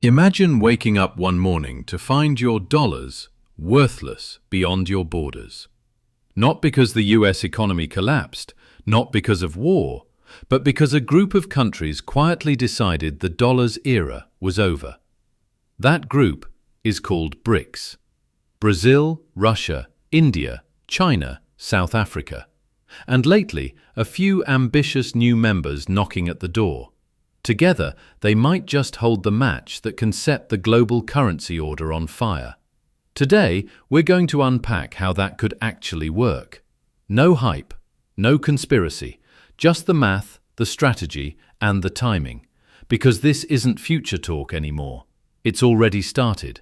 Imagine waking up one morning to find your dollars worthless beyond your borders. Not because the US economy collapsed, not because of war, but because a group of countries quietly decided the dollar's era was over. That group is called BRICS. Brazil, Russia, India, China, South Africa. And lately, a few ambitious new members knocking at the door. Together, they might just hold the match that can set the global currency order on fire. Today, we're going to unpack how that could actually work. No hype, no conspiracy, just the math, the strategy, and the timing. Because this isn't future talk anymore. It's already started.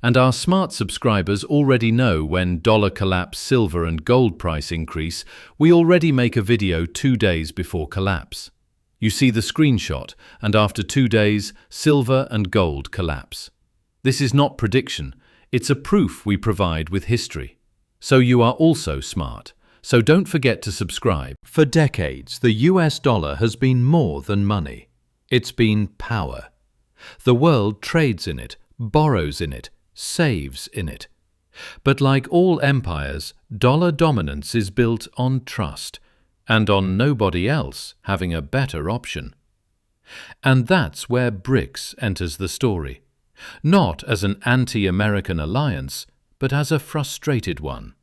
And our smart subscribers already know when dollar collapse, silver and gold price increase, we already make a video 2 days before collapse. You see the screenshot, and after 2 days, silver and gold collapse. This is not prediction, it's a proof we provide with history. So you are also smart, so don't forget to subscribe. For decades, the US dollar has been more than money. It's been power. The world trades in it, borrows in it, saves in it. But like all empires, dollar dominance is built on trust, and on nobody else having a better option. And that's where BRICS enters the story, not as an anti-American alliance, but as a frustrated one.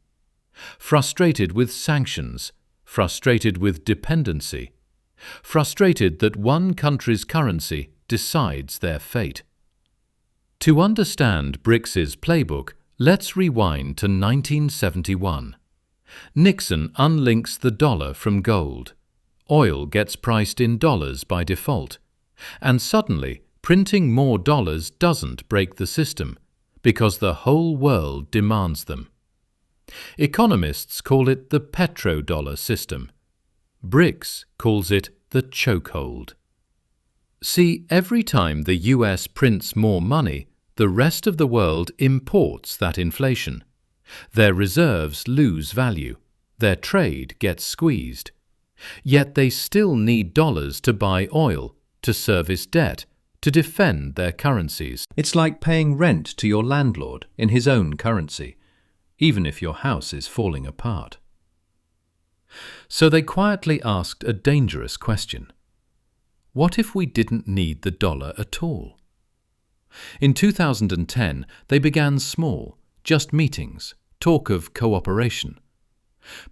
Frustrated with sanctions, frustrated with dependency, frustrated that one country's currency decides their fate. To understand BRICS's playbook, let's rewind to 1971. Nixon unlinks the dollar from gold. Oil gets priced in dollars by default. And suddenly, printing more dollars doesn't break the system, because the whole world demands them. Economists call it the petrodollar system. BRICS calls it the chokehold. See, every time the US prints more money, the rest of the world imports that inflation. Their reserves lose value. Their trade gets squeezed. Yet they still need dollars to buy oil, to service debt, to defend their currencies. It's like paying rent to your landlord in his own currency, even if your house is falling apart. So they quietly asked a dangerous question. What if we didn't need the dollar at all? In 2010, they began small, just meetings, talk of cooperation.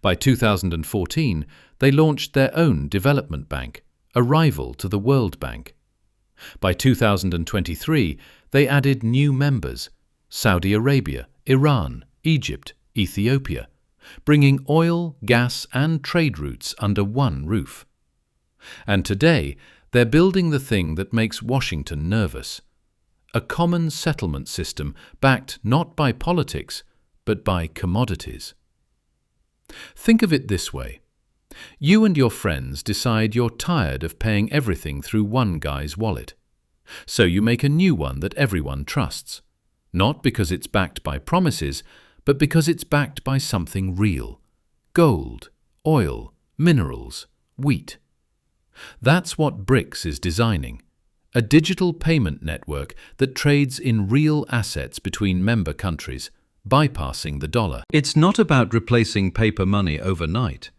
By 2014, they launched their own development bank, a rival to the World Bank. By 2023, they added new members, Saudi Arabia, Iran, Egypt, Ethiopia, bringing oil, gas and trade routes under one roof. And today, they're building the thing that makes Washington nervous. A common settlement system backed not by politics, but by commodities. Think of it this way. You and your friends decide you're tired of paying everything through one guy's wallet. So you make a new one that everyone trusts. Not because it's backed by promises, but because it's backed by something real. Gold, oil, minerals, wheat. That's what BRICS is designing. A digital payment network that trades in real assets between member countries, bypassing the dollar. It's not about replacing paper money overnight.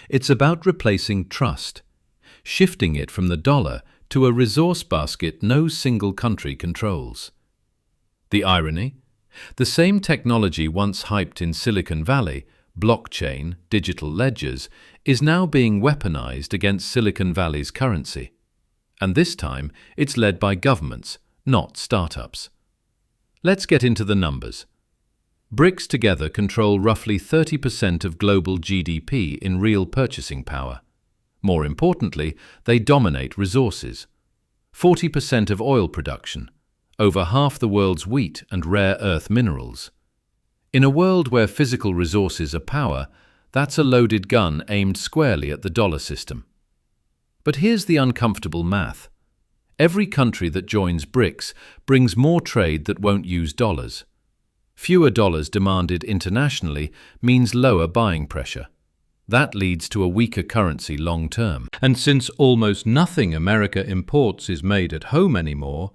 It's about replacing trust, shifting it from the dollar to a resource basket no single country controls. The irony? The same technology once hyped in Silicon Valley, blockchain, digital ledgers, is now being weaponized against Silicon Valley's currency. And this time, it's led by governments, not startups. Let's get into the numbers. BRICS together control roughly 30% of global GDP in real purchasing power. More importantly, they dominate resources. 40% of oil production, over half the world's wheat and rare earth minerals. In a world where physical resources are power, that's a loaded gun aimed squarely at the dollar system. But here's the uncomfortable math. Every country that joins BRICS brings more trade that won't use dollars. Fewer dollars demanded internationally means lower buying pressure. That leads to a weaker currency long term. And since almost nothing America imports is made at home anymore,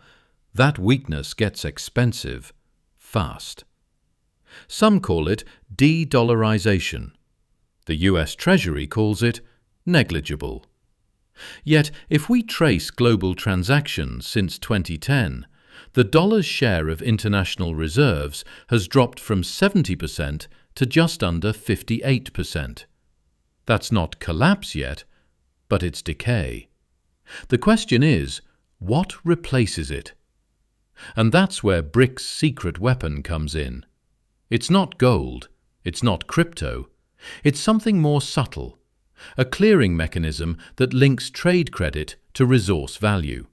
that weakness gets expensive fast. Some call it de-dollarization. The US Treasury calls it negligible. Yet, if we trace global transactions since 2010, the dollar's share of international reserves has dropped from 70% to just under 58%. That's not collapse yet, but it's decay. The question is, what replaces it? And that's where BRICS' secret weapon comes in. It's not gold, it's not crypto, it's something more subtle, a clearing mechanism that links trade credit to resource value.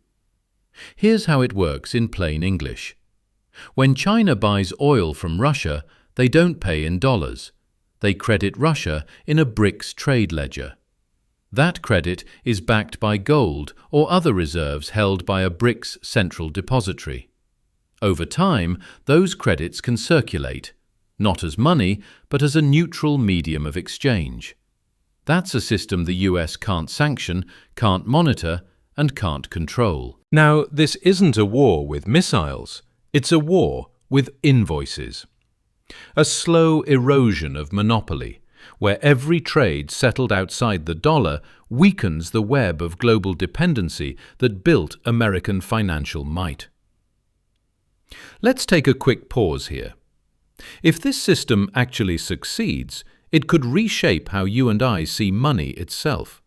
Here's how it works in plain English. When China buys oil from Russia, they don't pay in dollars. They credit Russia in a BRICS trade ledger. That credit is backed by gold or other reserves held by a BRICS central depository. Over time, those credits can circulate, not as money, but as a neutral medium of exchange. That's a system the US can't sanction, can't monitor, and can't control. Now, this isn't a war with missiles. It's a war with invoices. A slow erosion of monopoly, where every trade settled outside the dollar weakens the web of global dependency that built American financial might. Let's take a quick pause here. If this system actually succeeds, it could reshape how you and I see money itself.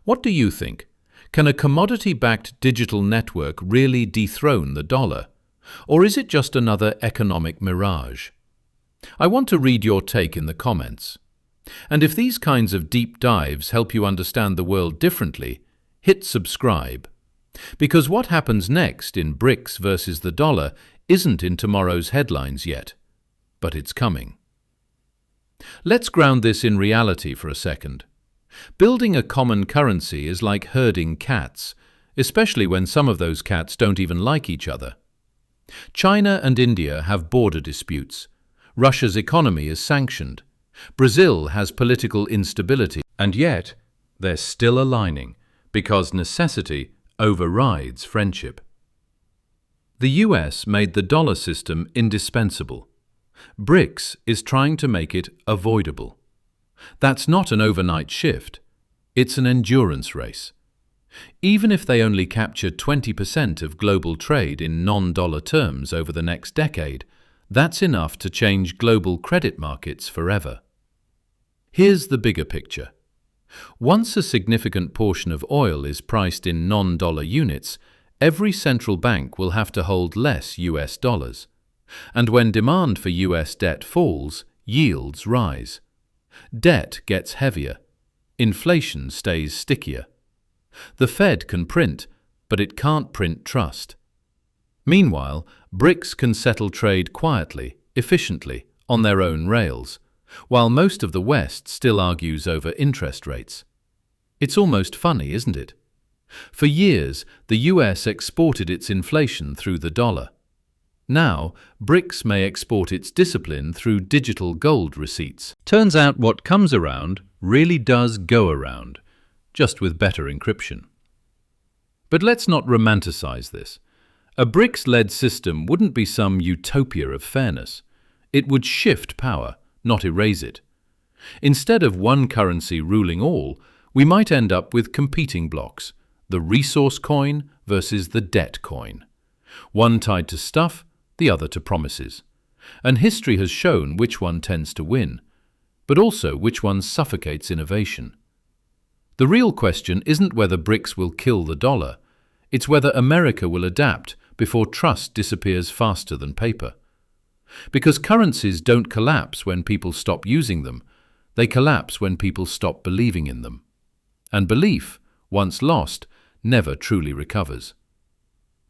What do you think? Can a commodity-backed digital network really dethrone the dollar? Or is it just another economic mirage? I want to read your take in the comments. And if these kinds of deep dives help you understand the world differently, hit subscribe. Because what happens next in BRICS versus the dollar isn't in tomorrow's headlines yet, but it's coming. Let's ground this in reality for a second. Building a common currency is like herding cats, especially when some of those cats don't even like each other. China and India have border disputes. Russia's economy is sanctioned. Brazil has political instability. And yet, they're still aligning because necessity overrides friendship. The US made the dollar system indispensable. BRICS is trying to make it avoidable. That's not an overnight shift. It's an endurance race. Even if they only capture 20% of global trade in non-dollar terms over the next decade, that's enough to change global credit markets forever. Here's the bigger picture. Once a significant portion of oil is priced in non-dollar units, every central bank will have to hold less US dollars. And when demand for US debt falls, yields rise. Debt gets heavier. Inflation stays stickier. The Fed can print, but it can't print trust. Meanwhile, BRICS can settle trade quietly, efficiently, on their own rails, while most of the West still argues over interest rates. It's almost funny, isn't it? For years, the US exported its inflation through the dollar. Now, BRICS may export its discipline through digital gold receipts. Turns out what comes around really does go around, just with better encryption. But let's not romanticize this. A BRICS-led system wouldn't be some utopia of fairness. It would shift power, not erase it. Instead of one currency ruling all, we might end up with competing blocks, the resource coin versus the debt coin. One tied to stuff, the other to promises. And history has shown which one tends to win, but also which one suffocates innovation. The real question isn't whether BRICS will kill the dollar, it's whether America will adapt before trust disappears faster than paper. Because currencies don't collapse when people stop using them, they collapse when people stop believing in them. And belief, once lost, never truly recovers.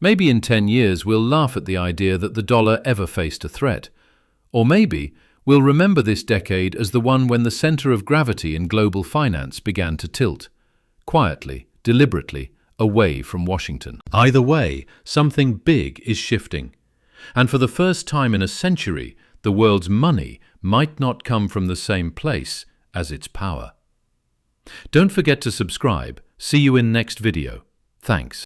Maybe in 10 years we'll laugh at the idea that the dollar ever faced a threat. Or maybe we'll remember this decade as the one when the center of gravity in global finance began to tilt, quietly, deliberately, away from Washington. Either way, something big is shifting. And for the first time in a century, the world's money might not come from the same place as its power. Don't forget to subscribe. See you in next video. Thanks.